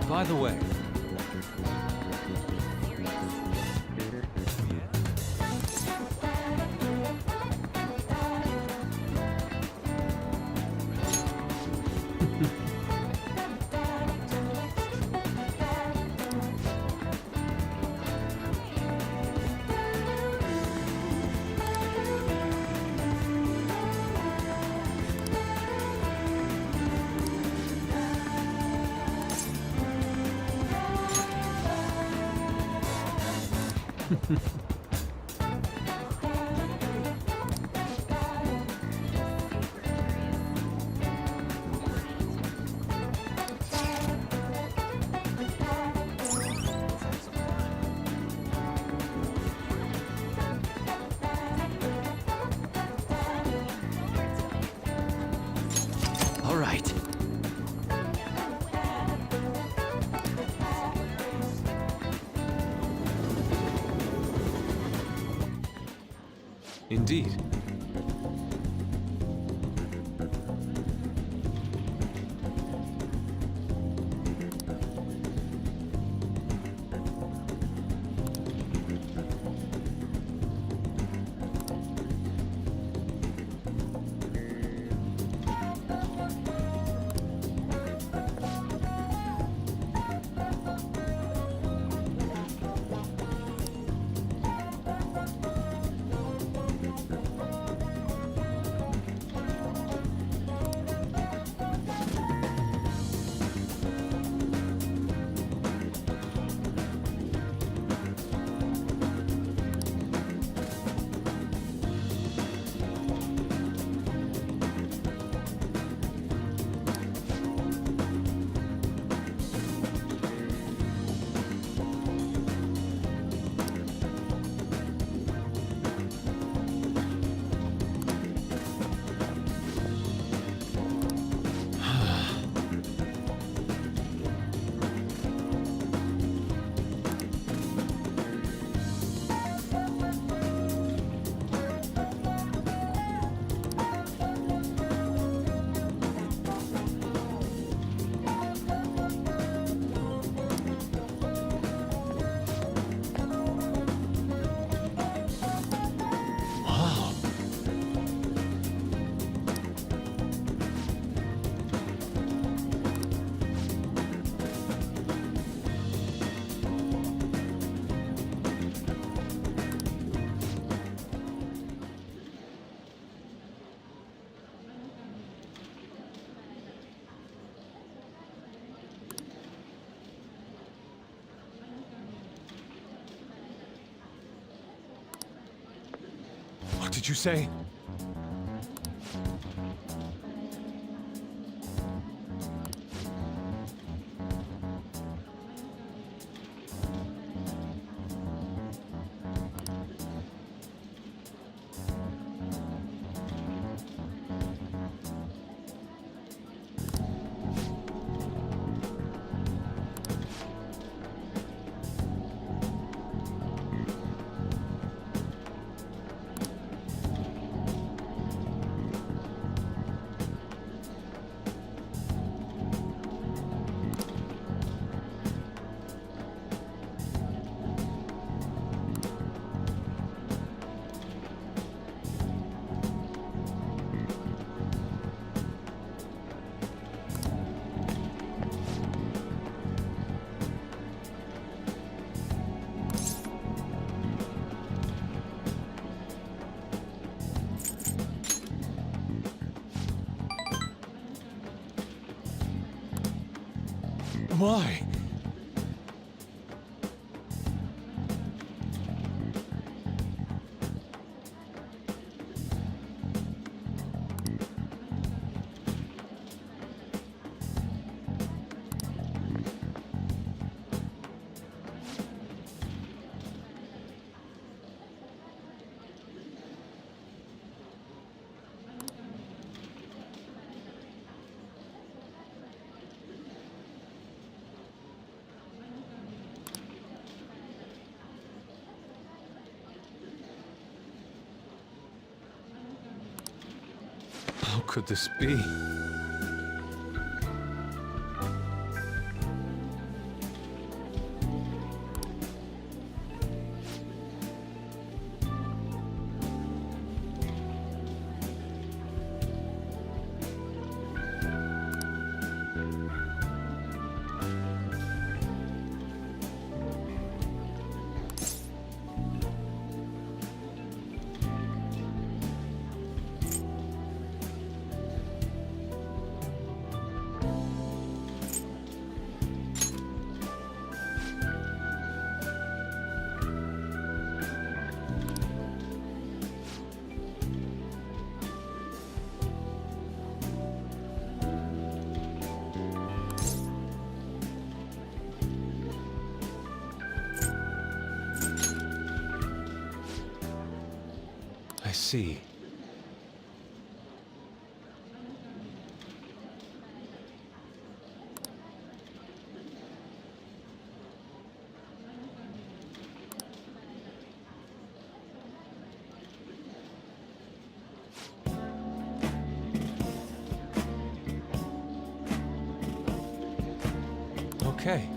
By the way, all right. Indeed. What did you say? Why? could this be? I see. Okay.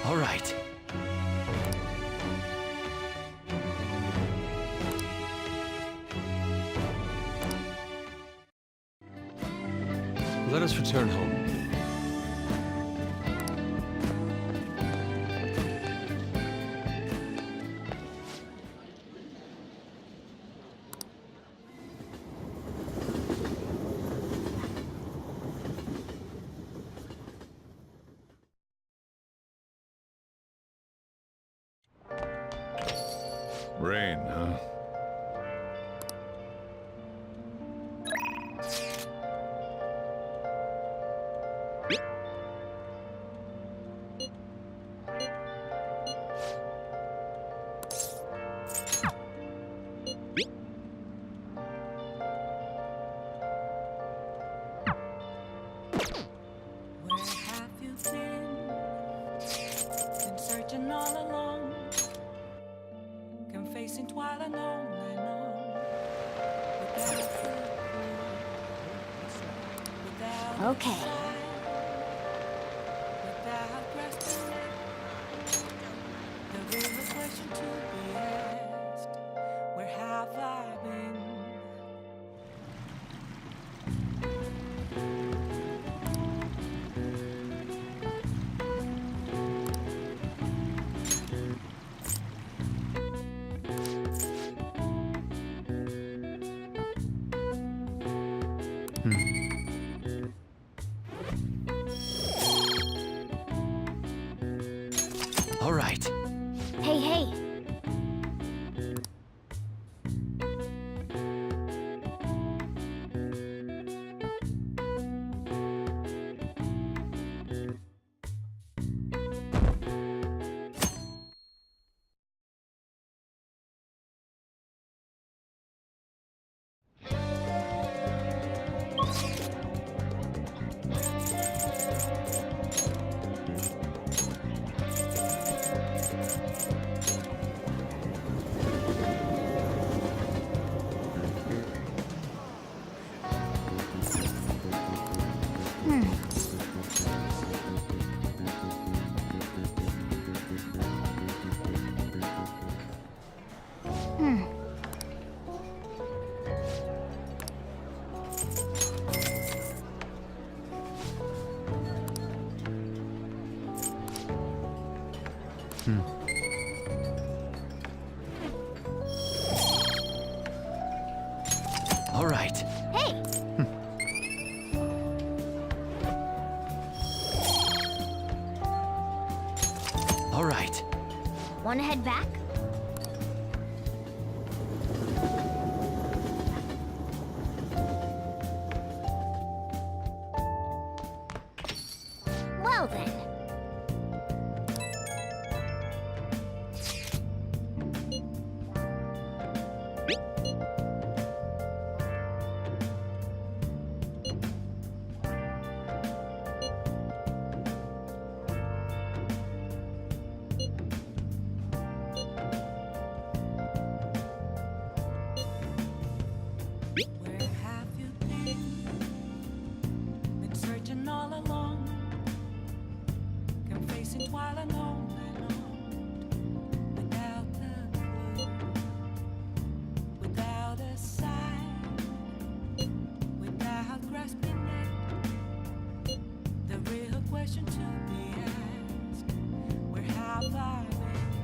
All right. Let us return home. Rain, huh? Where have you been searching all along, confessing while alone and on, without Okay. without grasping it. The real question to be asked: where have I been? All right. Hey, hey. All right. Hey! All right. Wanna head back? Well then. Where have you been? Been searching all along, confessing while alone and on, without a clue, without a sign, without grasping it. The real question to be asked: where have I been?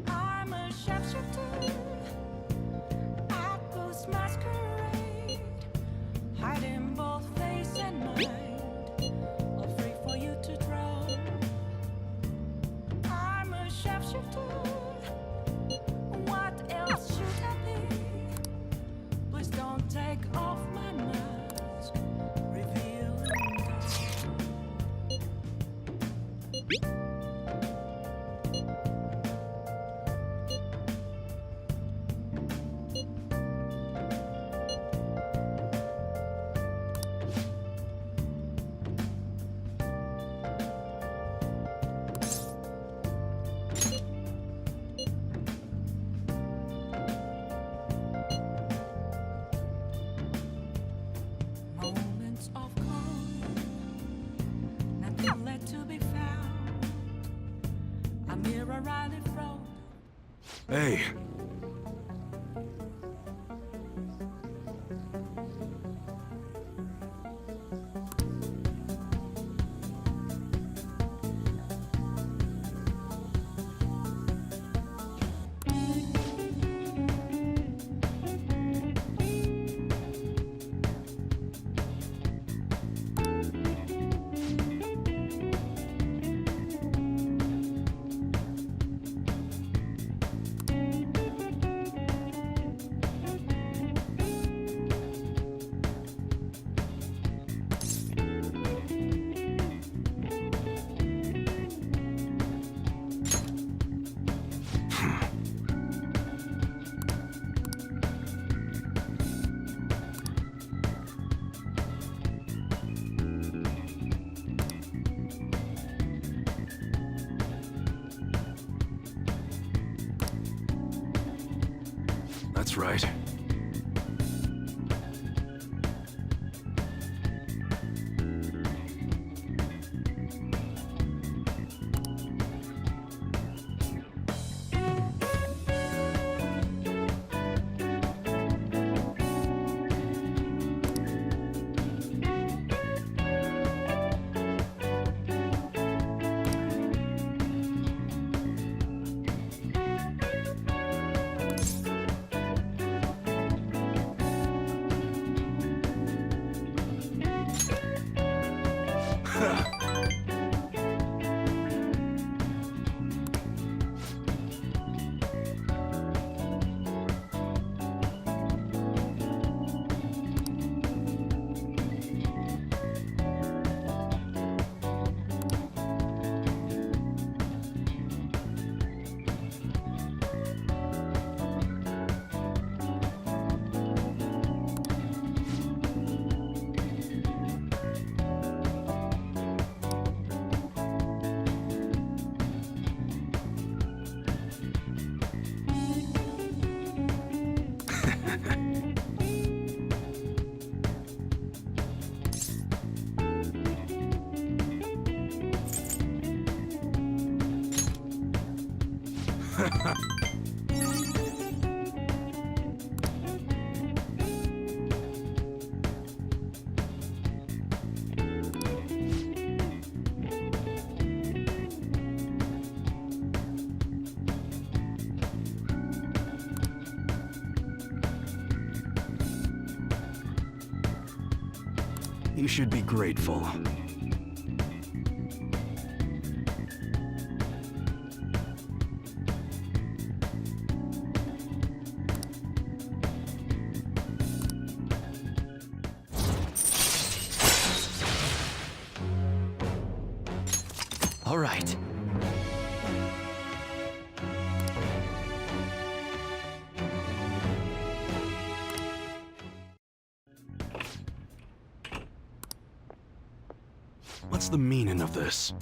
I'm a sharpshooter. Apples masquerade, hiding both face and mind, afraid for you to drown. I'm a sharpshooter. What else should I be? Please don't take off my mask, reveal moments of calm, nothing left to be found. A mirror Riley froze. Hey. That's right. You should be grateful. All right. What's the meaning of this?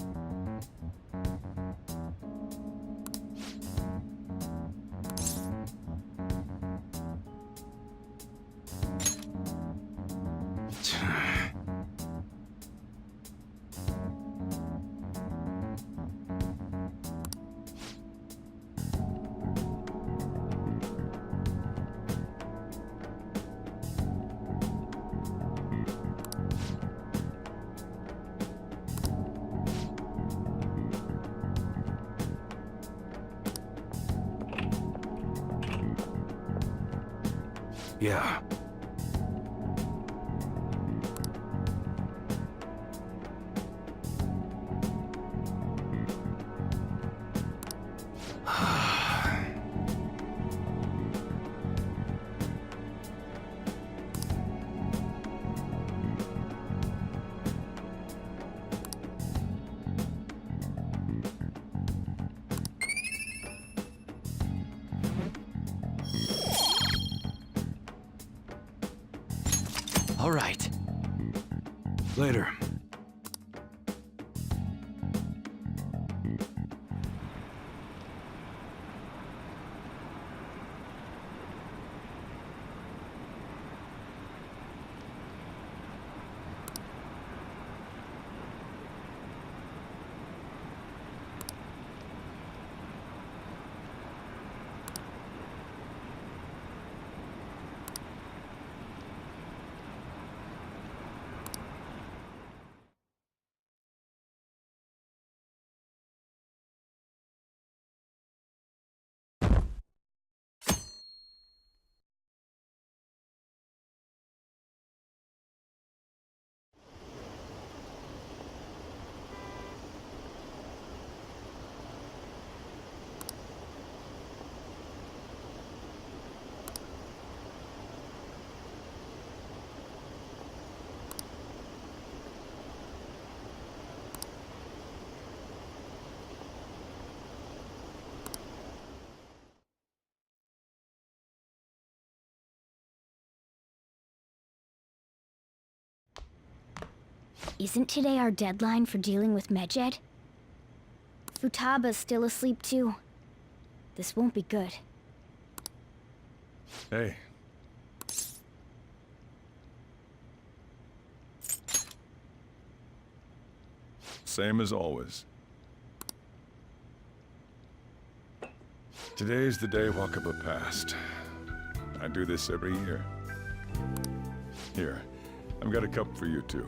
Yeah. All right. Later. Isn't today our deadline for dealing with Medjed? Futaba's still asleep too. This won't be good. Hey. Same as always. Today's the day Wakaba passed. I do this every year. Here, I've got a cup for you too.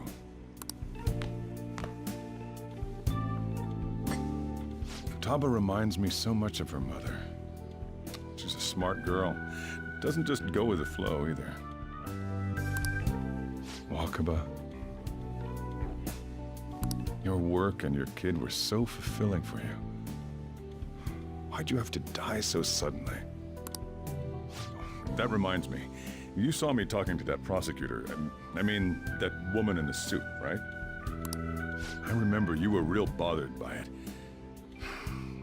Futaba reminds me so much of her mother. She's a smart girl. Doesn't just go with the flow either. Wakaba, your work and your kid were so fulfilling for you. Why'd you have to die so suddenly? That reminds me. You saw me talking to that prosecutor. I mean, that woman in the suit, right? I remember you were real bothered by it.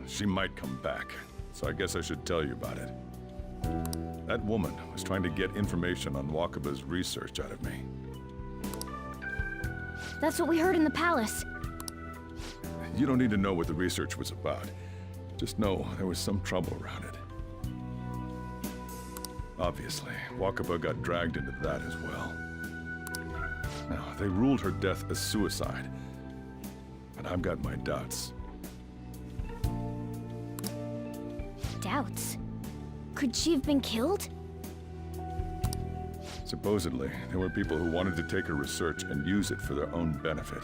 She might come back, so I guess I should tell you about it. That woman was trying to get information on Wakaba's research out of me. That's what we heard in the palace. You don't need to know what the research was about. Just know there was some trouble around it. Obviously, Wakaba got dragged into that as well. Now, they ruled her death as suicide, but I've got my doubts. Doubts? Could she have been killed? Supposedly, there were people who wanted to take her research and use it for their own benefit.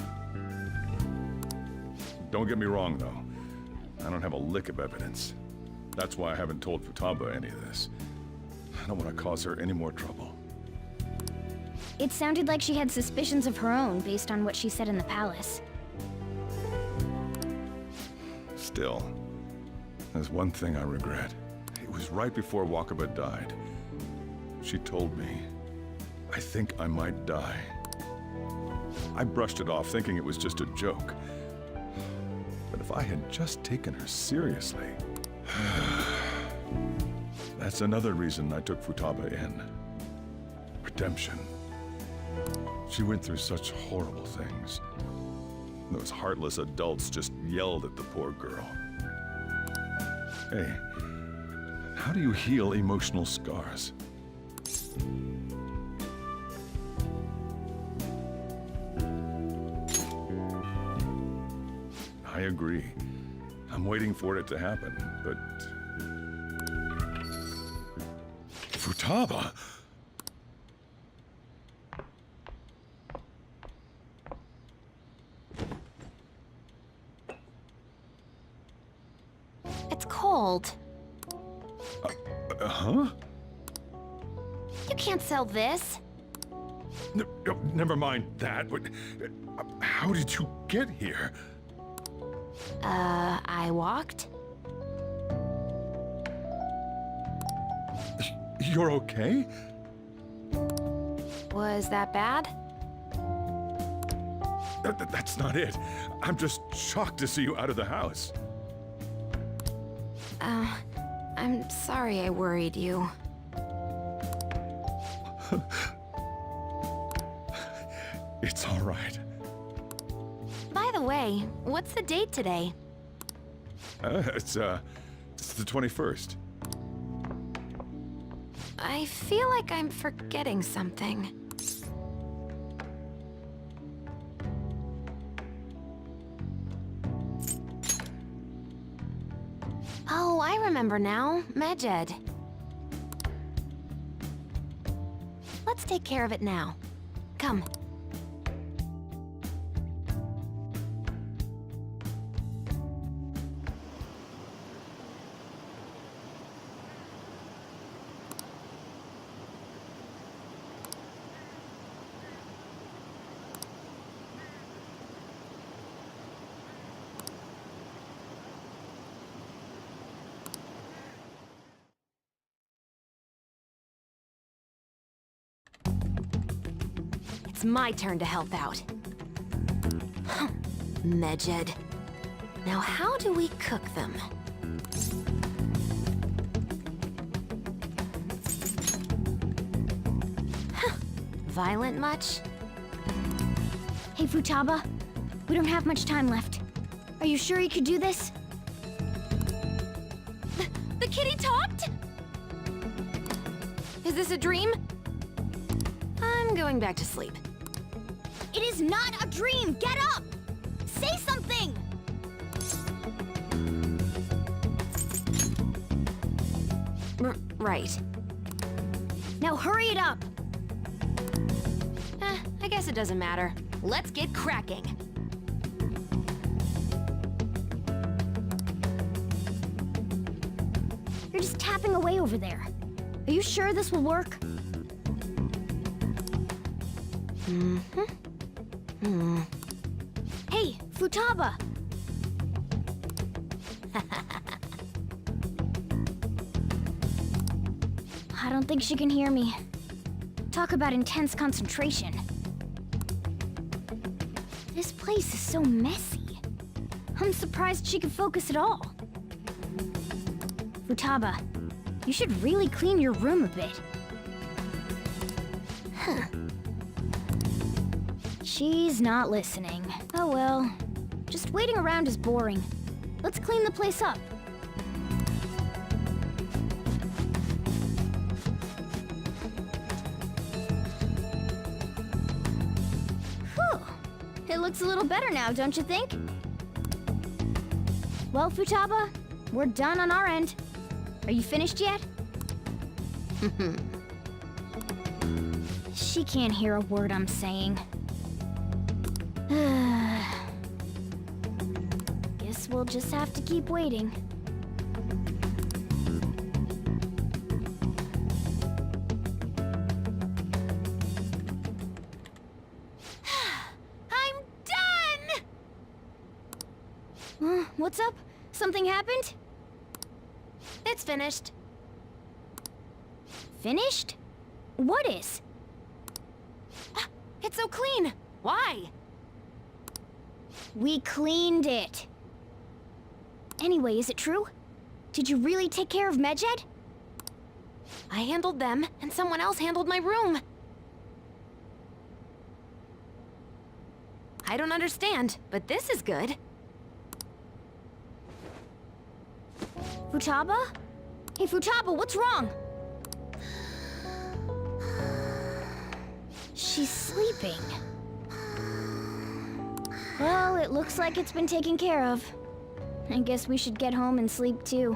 Don't get me wrong, though. I don't have a lick of evidence. That's why I haven't told Futaba any of this. I don't want to cause her any more trouble. It sounded like she had suspicions of her own based on what she said in the palace. Still, there's one thing I regret. It was right before Wakaba died. She told me, I think I might die. I brushed it off thinking it was just a joke. But if I had just taken her seriously... That's another reason I took Futaba in. Redemption. She went through such horrible things. Those heartless adults just yelled at the poor girl. Hey, how do you heal emotional scars? I agree. I'm waiting for it to happen, but... Futaba! It's cold. Huh? You can't sell this. Never mind that, but... how did you get here? I walked? You're okay? Was that bad? That's not it. I'm just shocked to see you out of the house. I'm sorry I worried you. It's all right. By the way, what's the date today? It's the 21st. I feel like I'm forgetting something. Oh, I remember now. Medjed. Let's take care of it now. Come. It's my turn to help out. Medjed. Now how do we cook them? Violent much? Hey, Futaba. We don't have much time left. Are you sure you could do this? The kitty talked? Is this a dream? I'm going back to sleep. It is not a dream! Get up! Say something! Right. Now hurry it up! I guess it doesn't matter. Let's get cracking. You're just tapping away over there. Are you sure this will work? Hey, Futaba! I don't think she can hear me. Talk about intense concentration. This place is so messy. I'm surprised she can focus at all. Futaba, you should really clean your room a bit. She's not listening. Oh well. Just waiting around is boring. Let's clean the place up. Whew. It looks a little better now, don't you think? Well, Futaba, we're done on our end. Are you finished yet? She can't hear a word I'm saying. Guess we'll just have to keep waiting. What's up? Something happened? It's finished. Finished? What is? It's so clean. Why? We cleaned it. Anyway, is it true? Did you really take care of Medjed? I handled them, and someone else handled my room. I don't understand, but this is good. Futaba? Hey, Futaba, what's wrong? She's sleeping. Well, it looks like it's been taken care of. I guess we should get home and sleep too.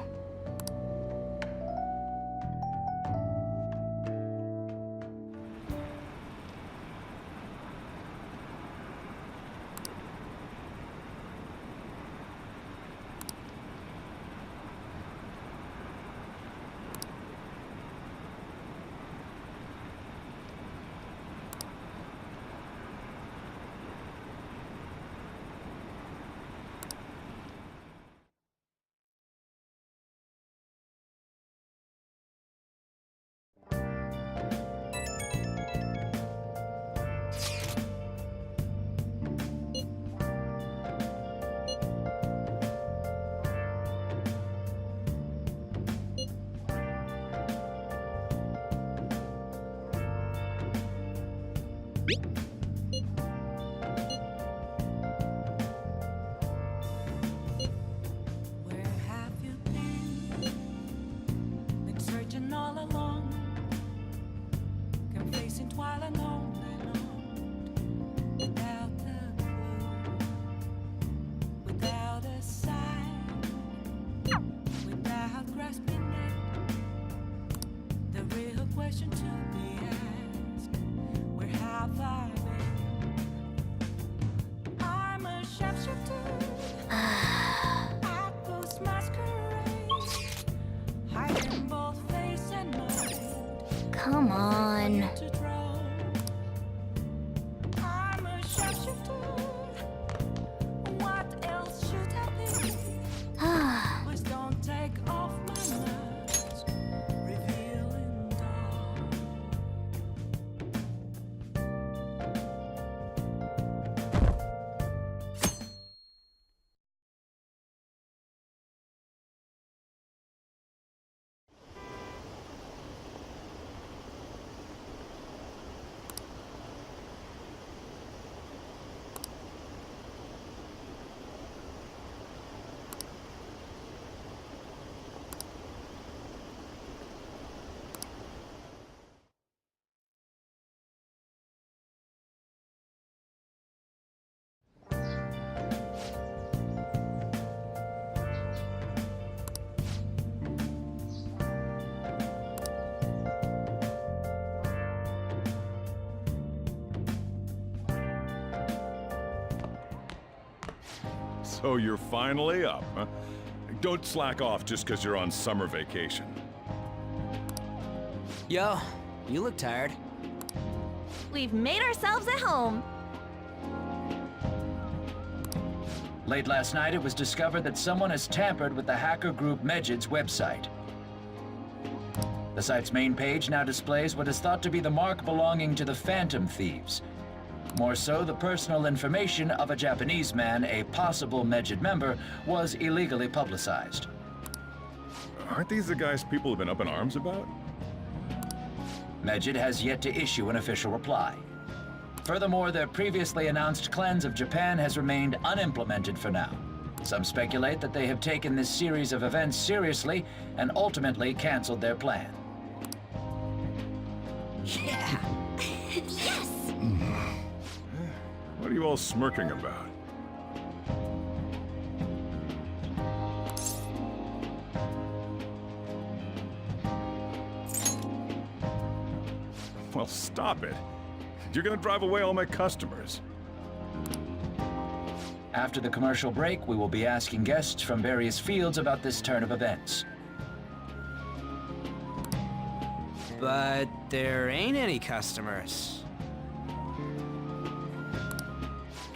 Where have you been? Been searching all along, complacent while alone and on, without the clue, without a sign, without grasping it. The real question to be asked: where have I been? I'm a sharpshooter. At those masquerades, hiding both face and mind. Come on. To draw. I'm a sharpshooter. What else should I be? Please don't take off my mask, revealing dark. So you're finally up, huh? Don't slack off just because you're on summer vacation. Yo, you look tired. We've made ourselves at home. Late last night, it was discovered that someone has tampered with the hacker group Medjed's website. The site's main page now displays what is thought to be the mark belonging to the Phantom Thieves. More so, the personal information of a Japanese man, a possible Medjed member, was illegally publicized. Aren't these the guys people have been up in arms about? Medjed has yet to issue an official reply. Furthermore, their previously announced cleanse of Japan has remained unimplemented for now. Some speculate that they have taken this series of events seriously and ultimately canceled their plan. Yeah. Yes! What are you all smirking about? Well, stop it. You're gonna drive away all my customers. After the commercial break, we will be asking guests from various fields about this turn of events. But there ain't any customers.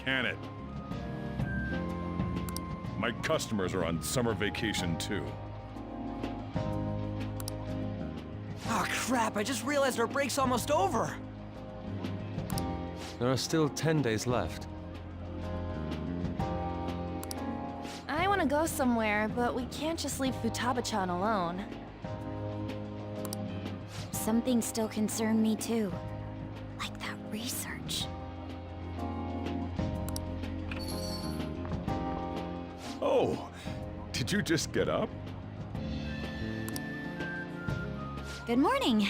Can it? My customers are on summer vacation too. Oh crap, I just realized our break's almost over. There are still 10 days left. I want to go somewhere, but we can't just leave Futaba-chan alone. Some things still concern me too. Like that research. Oh, did you just get up? Good morning.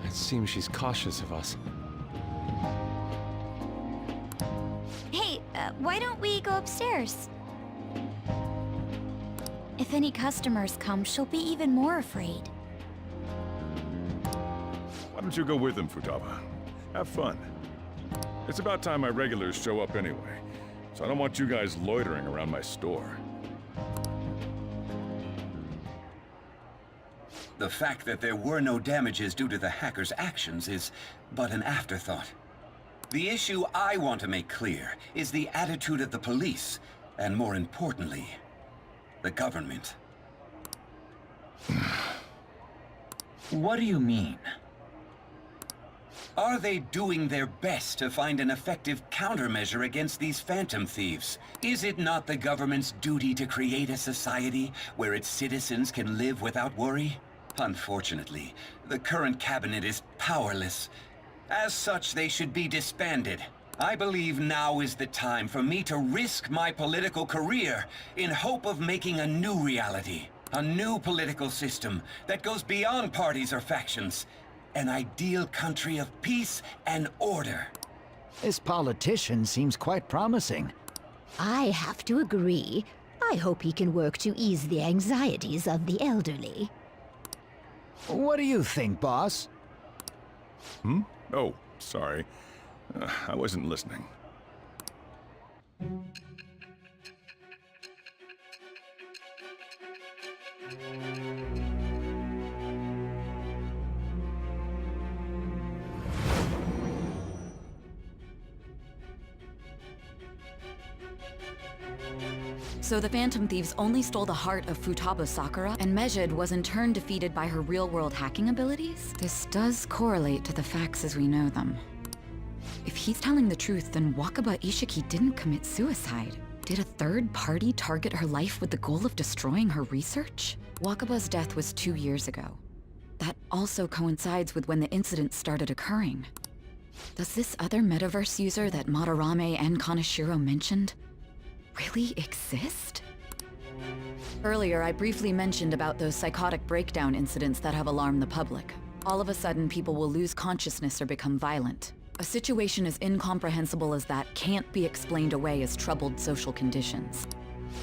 It seems she's cautious of us. Hey, why don't we go upstairs? If any customers come, she'll be even more afraid. Why don't you go with them, Futaba? Have fun. It's about time my regulars show up anyway, so I don't want you guys loitering around my store. The fact that there were no damages due to the hacker's actions is but an afterthought. The issue I want to make clear is the attitude of the police, and more importantly, the government. What do you mean? Are they doing their best to find an effective countermeasure against these phantom thieves? Is it not the government's duty to create a society where its citizens can live without worry? Unfortunately, the current cabinet is powerless. As such, they should be disbanded. I believe now is the time for me to risk my political career in hope of making a new reality. A new political system that goes beyond parties or factions. An ideal country of peace and order. This politician seems quite promising. I have to agree. I hope he can work to ease the anxieties of the elderly. What do you think, boss? Oh, sorry. I wasn't listening. So the Phantom Thieves only stole the heart of Futaba Sakura, and Mejid was in turn defeated by her real-world hacking abilities? This does correlate to the facts as we know them. If he's telling the truth, then Wakaba Ishiki didn't commit suicide. Did a third party target her life with the goal of destroying her research? Wakaba's death was 2 years ago. That also coincides with when the incident started occurring. Does this other metaverse user that Madarame and Kaneshiro mentioned really exist? Earlier, I briefly mentioned about those psychotic breakdown incidents that have alarmed the public. All of a sudden, people will lose consciousness or become violent. A situation as incomprehensible as that can't be explained away as troubled social conditions.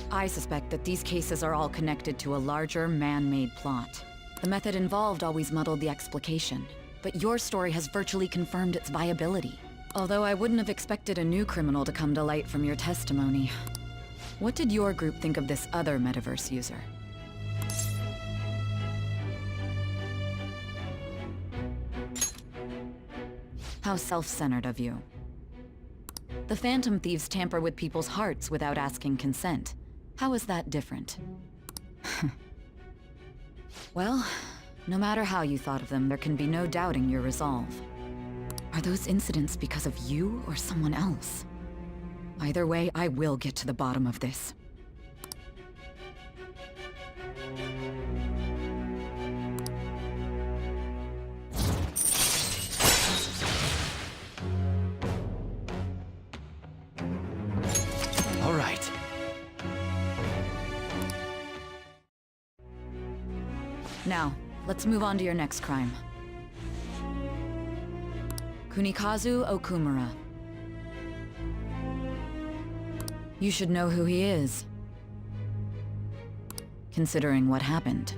I suspect that these cases are all connected to a larger, man-made plot. The method involved always muddled the explication, but your story has virtually confirmed its viability. Although I wouldn't have expected a new criminal to come to light from your testimony. What did your group think of this other metaverse user? How self-centered of you. The Phantom Thieves tamper with people's hearts without asking consent. How is that different? Well, no matter how you thought of them, there can be no doubting your resolve. Are those incidents because of you or someone else? Either way, I will get to the bottom of this. All right. Now, let's move on to your next crime. Kunikazu Okumura. You should know who he is, considering what happened.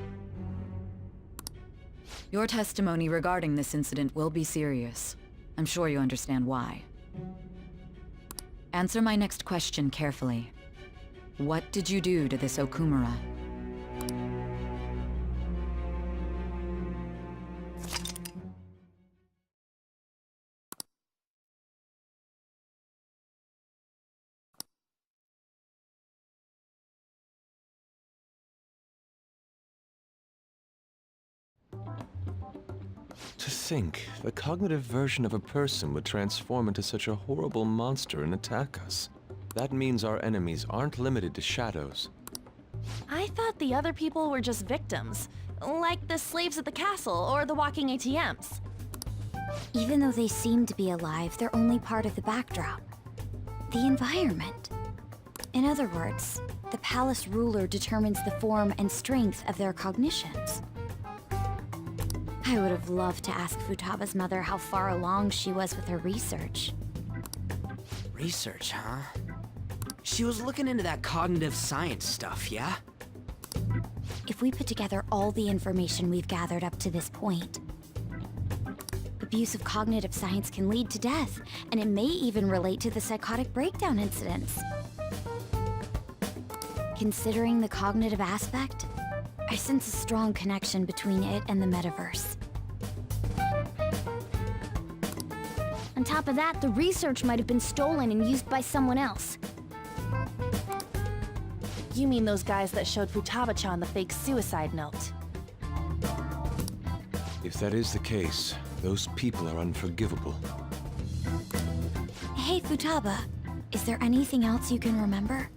Your testimony regarding this incident will be serious. I'm sure you understand why. Answer my next question carefully. What did you do to this Okumura? To think, the cognitive version of a person would transform into such a horrible monster and attack us. That means our enemies aren't limited to shadows. I thought the other people were just victims, like the slaves at the castle or the walking ATMs. Even though they seem to be alive, they're only part of the backdrop. The environment. In other words, the palace ruler determines the form and strength of their cognitions. I would have loved to ask Futaba's mother how far along she was with her research. Research, huh? She was looking into that cognitive science stuff, yeah? If we put together all the information we've gathered up to this point, abuse of cognitive science can lead to death, and it may even relate to the psychotic breakdown incidents. Considering the cognitive aspect, I sense a strong connection between it and the metaverse. On top of that, the research might have been stolen and used by someone else. You mean those guys that showed Futaba-chan the fake suicide note? If that is the case, those people are unforgivable. Hey, Futaba, is there anything else you can remember?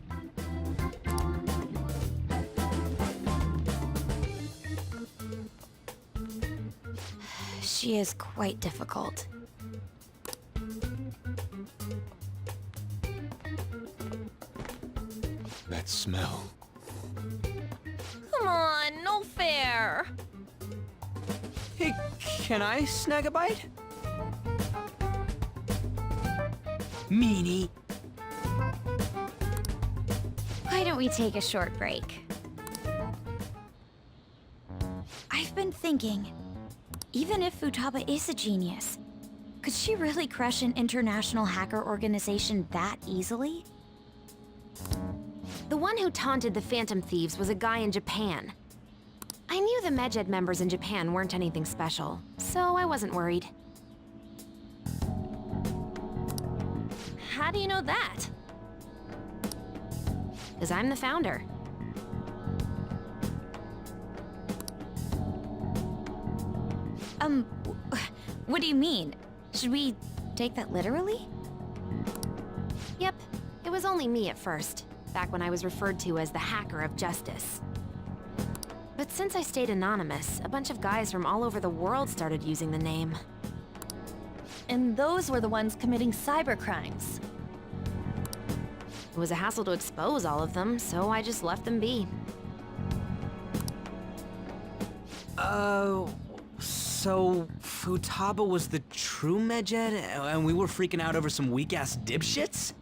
She is quite difficult. That smell. Come on, no fair! Hey, can I snag a bite? Meanie. Why don't we take a short break? I've been thinking, even if Futaba is a genius, could she really crush an international hacker organization that easily? The one who taunted the Phantom Thieves was a guy in Japan. I knew the Medjed members in Japan weren't anything special, so I wasn't worried. How do you know that? Because I'm the founder. What do you mean? Should we take that literally? Yep, it was only me at first, back when I was referred to as the Hacker of Justice. But since I stayed anonymous, a bunch of guys from all over the world started using the name. And those were the ones committing cybercrimes. It was a hassle to expose all of them, so I just left them be. So Futaba was the true Medjed, and we were freaking out over some weak-ass dipshits?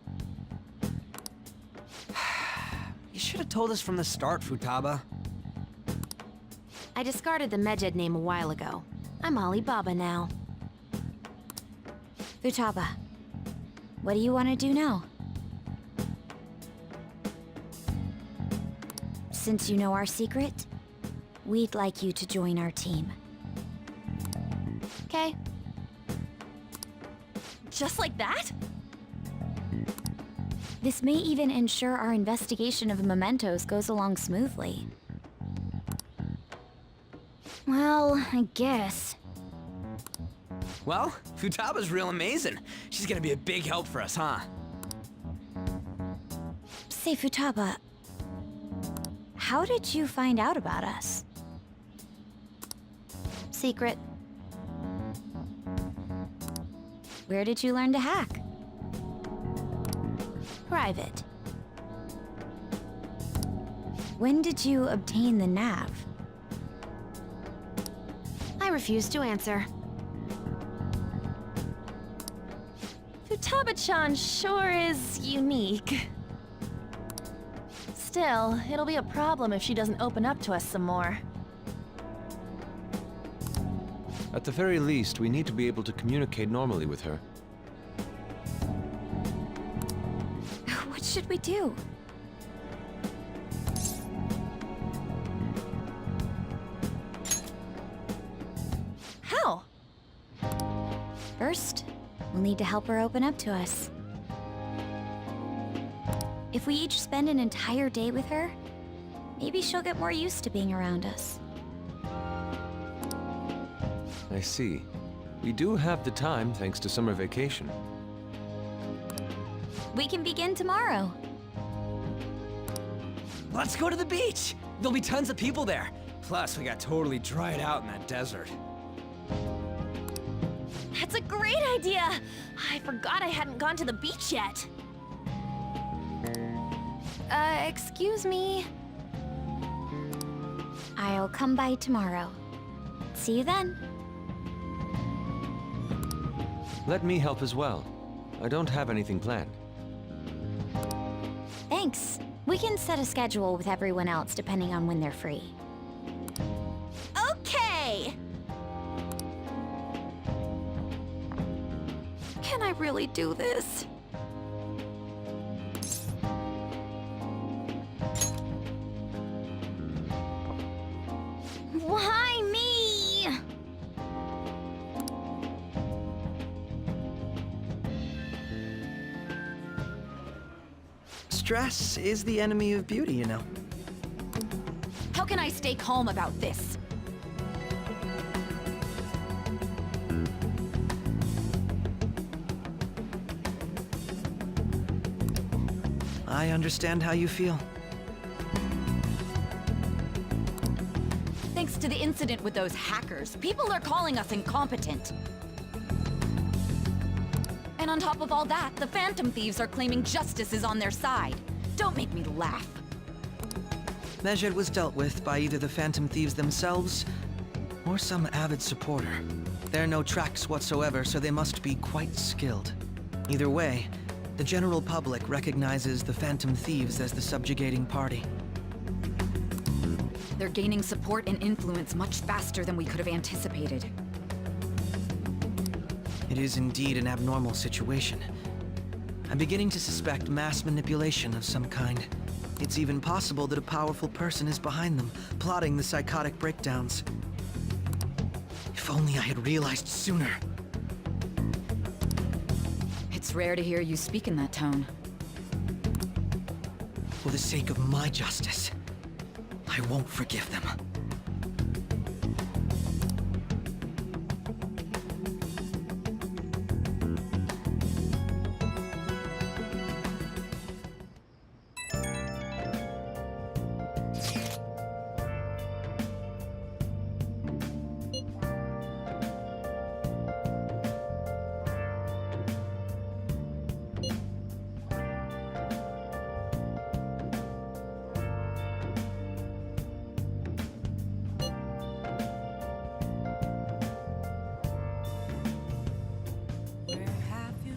You should have told us from the start, Futaba. I discarded the Medjed name a while ago. I'm Alibaba now. Futaba, what do you want to do now? Since you know our secret, we'd like you to join our team. Okay. Just like that? This may even ensure our investigation of mementos goes along smoothly. Well, I guess. Well, Futaba's real amazing. She's gonna be a big help for us, huh? Say, Futaba, how did you find out about us? Secret. Where did you learn to hack? Private. When did you obtain the nav? I refuse to answer. Futaba-chan sure is unique. Still, it'll be a problem if she doesn't open up to us some more. At the very least, we need to be able to communicate normally with her. What should we do? How? First, we'll need to help her open up to us. If we each spend an entire day with her, maybe she'll get more used to being around us. I see. We do have the time thanks to summer vacation. We can begin tomorrow. Let's go to the beach! There'll be tons of people there. Plus, we got totally dried out in that desert. That's a great idea! I forgot I hadn't gone to the beach yet. Excuse me. I'll come by tomorrow. See you then. Let me help as well. I don't have anything planned. Thanks. We can set a schedule with everyone else depending on when they're free. Okay! Can I really do this? Why me? Stress is the enemy of beauty, you know. How can I stay calm about this? I understand how you feel. Thanks to the incident with those hackers, people are calling us incompetent. And on top of all that, the Phantom Thieves are claiming justice is on their side. Don't make me laugh. Medjed was dealt with by either the Phantom Thieves themselves or some avid supporter. There are no tracks whatsoever, so they must be quite skilled. Either way, the general public recognizes the Phantom Thieves as the subjugating party. They're gaining support and influence much faster than we could have anticipated. It is indeed an abnormal situation. I'm beginning to suspect mass manipulation of some kind. It's even possible that a powerful person is behind them, plotting the psychotic breakdowns. If only I had realized sooner. It's rare to hear you speak in that tone. For the sake of my justice, I won't forgive them. Where have you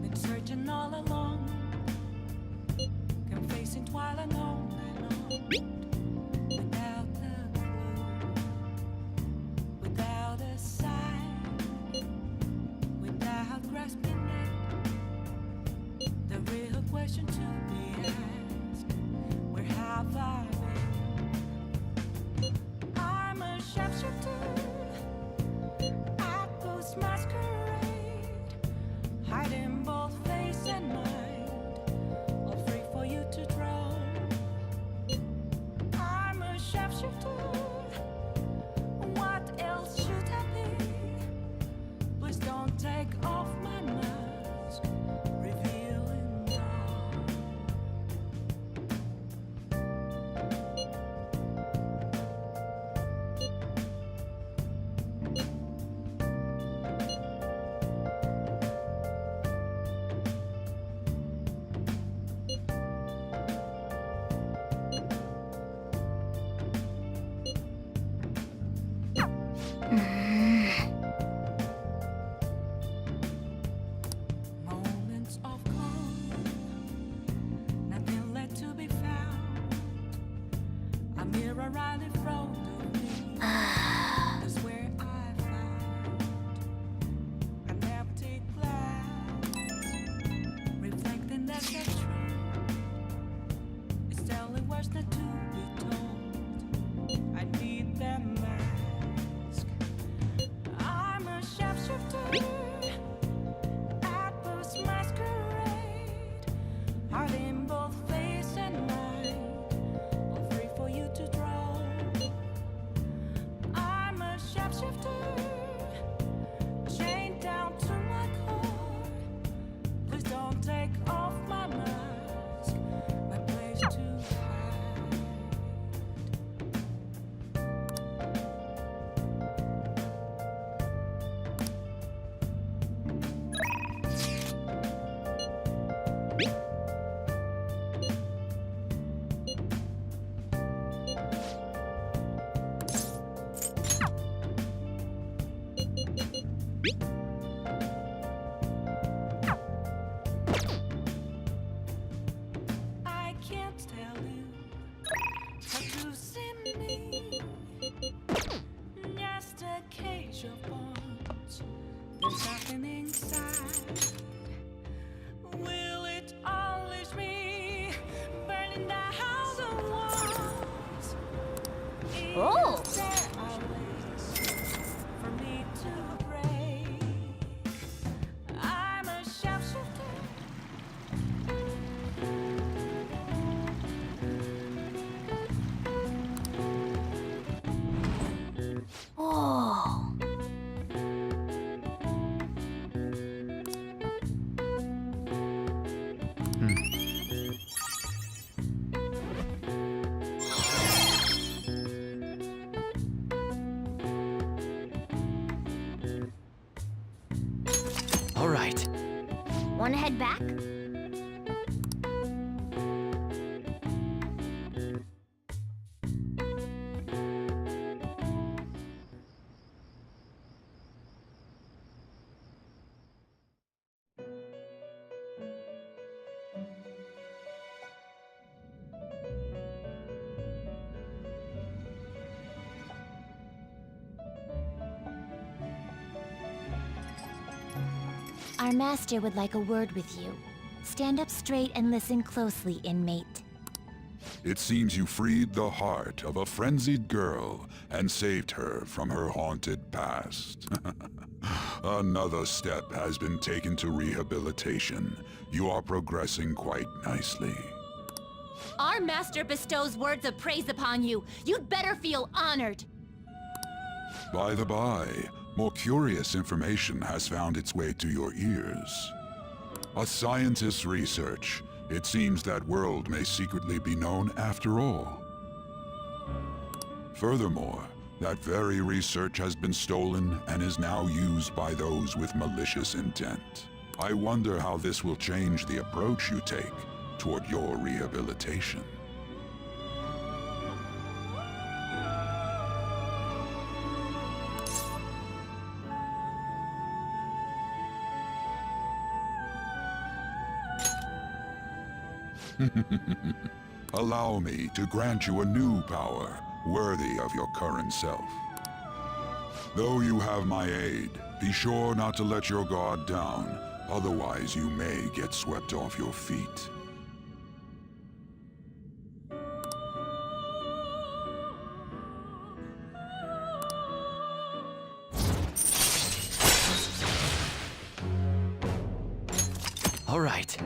been searching all along, confessing while alone and on, without a clue, without a sign, without grasping it. The real question to be asked: where have I been? I'm a sharpshooter. Masquerade, hiding both face and mind, all free for you to draw. I'm a sharpshooter. What else should I be? Please don't take off my mask, revealing dawn. Moments of calm, nothing left to be found. A mirror right in front of me is where I found an empty glass, reflecting that the truth is telling words not to be told. I need that mask. I'm a sharpshooter. Masquerade, hiding both face and mind, all free for you to draw. I'm a Oh! For me to break. I'm a sharpshooter. Oh. All right. Wanna head back? Our master would like a word with you. Stand up straight and listen closely, inmate. It seems you freed the heart of a frenzied girl and saved her from her haunted past. Another step has been taken to rehabilitation. You are progressing quite nicely. Our master bestows words of praise upon you. You'd better feel honored. By the by, more curious information has found its way to your ears. A scientist's research. It seems that world may secretly be known after all. Furthermore, that very research has been stolen and is now used by those with malicious intent. I wonder how this will change the approach you take toward your rehabilitation. Allow me to grant you a new power, worthy of your current self. Though you have my aid, be sure not to let your guard down, otherwise you may get swept off your feet. All right.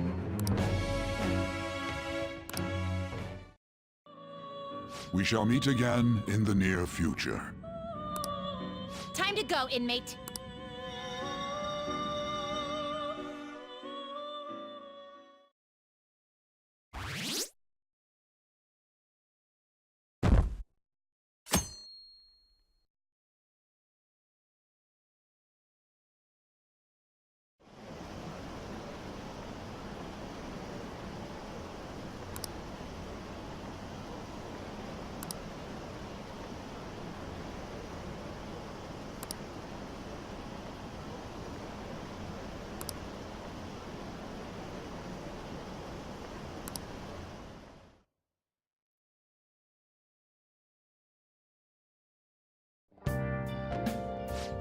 We shall meet again in the near future. Time to go, inmate.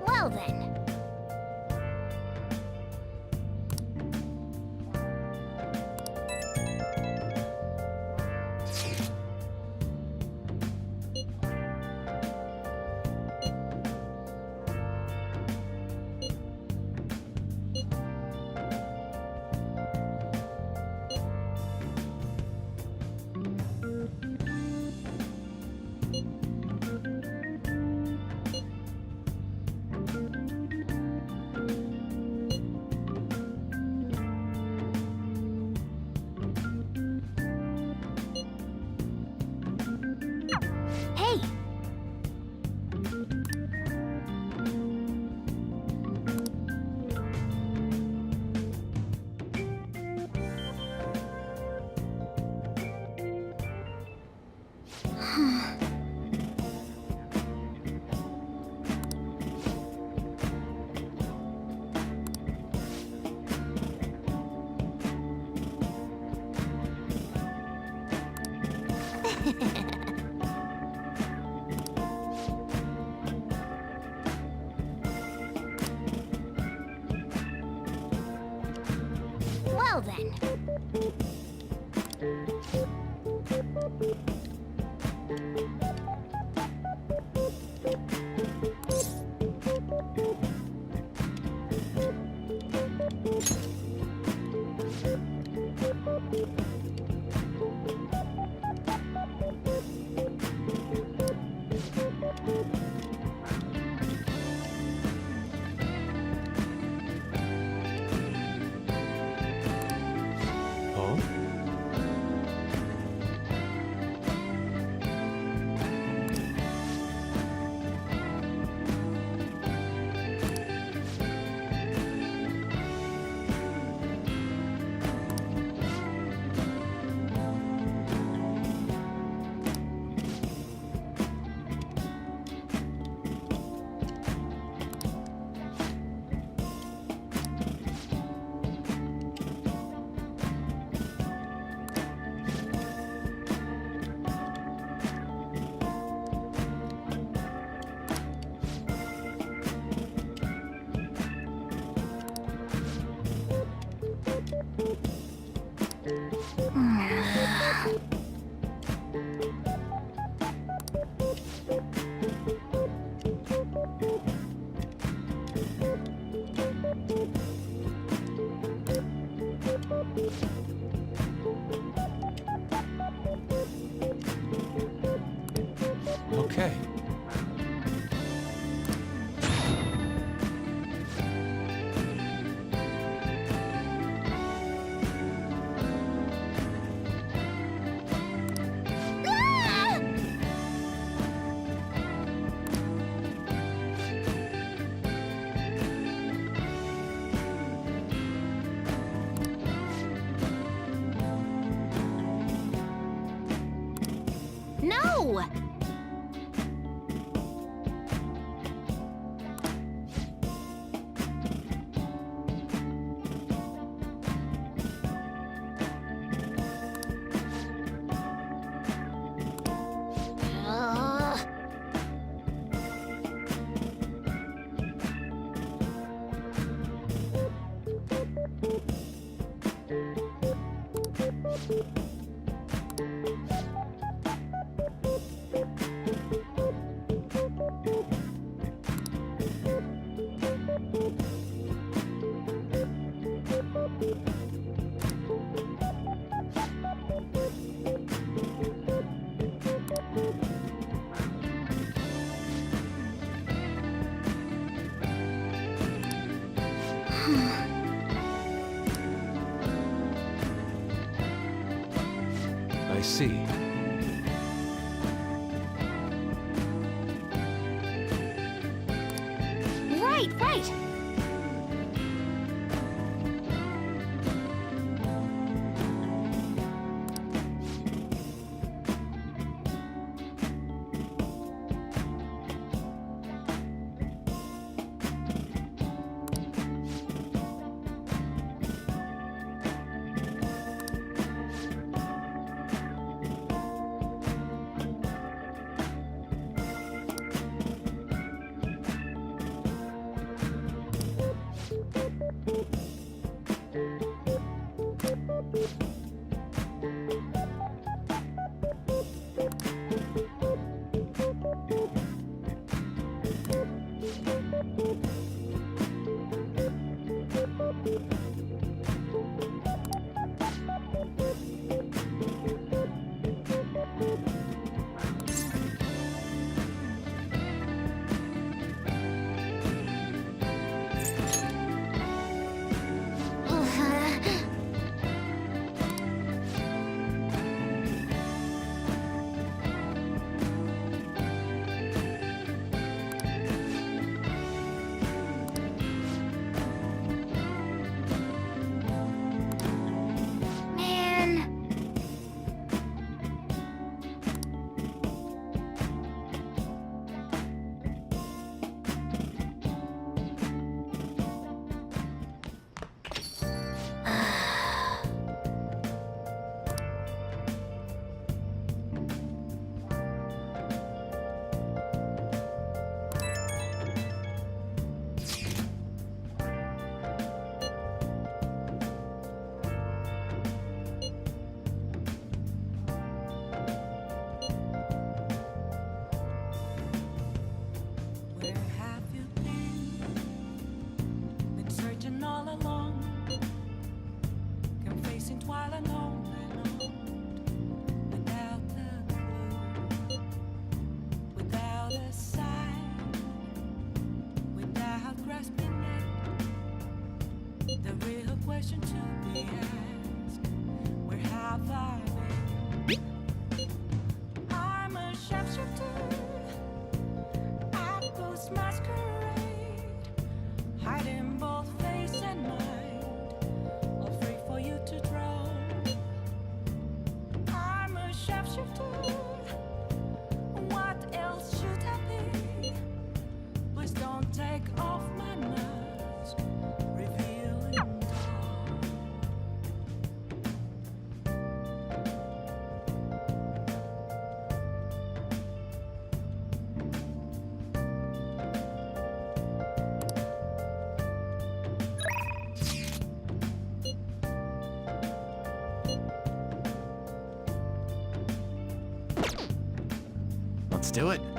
Well then. Hey! Well then. Oh? Okay. No! I see. Right! All along, confessing while alone. question to be asked. Where have I been? I'm a sharpshooter at Ghost Masquerade, hiding both face and mind, all free for you to draw. I'm a sharpshooter. What else should I be? Please don't take off my mask, revealing dawn. Let's do it.